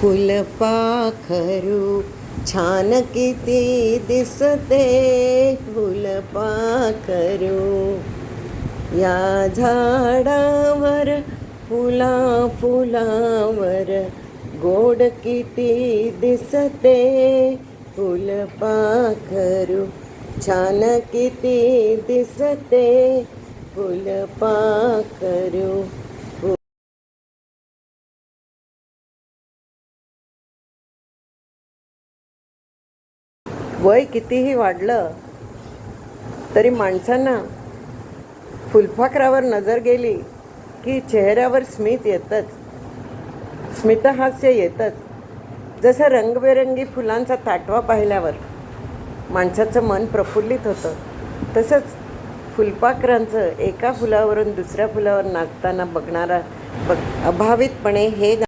फुलपाखरू छान किती दिसते, फुलपाखरू या झाडावर फुला फुलावर गोड किती दिसते, फुलपाखरू छान किती दिसते, फुलपाखरू. वय कितीही वाढलं तरी माणसांना फुलपाखरावर नजर गेली की चेहऱ्यावर स्मित येतच, स्मितहास्य येतच. जसं रंगबेरंगी फुलांचा ताटवा पाहिल्यावर माणसाचं मन प्रफुल्लित होतं, तसंच फुलपाखरांचं एका फुलावरून दुसऱ्या फुलावर नाचताना बघणारा अभावितपणे हे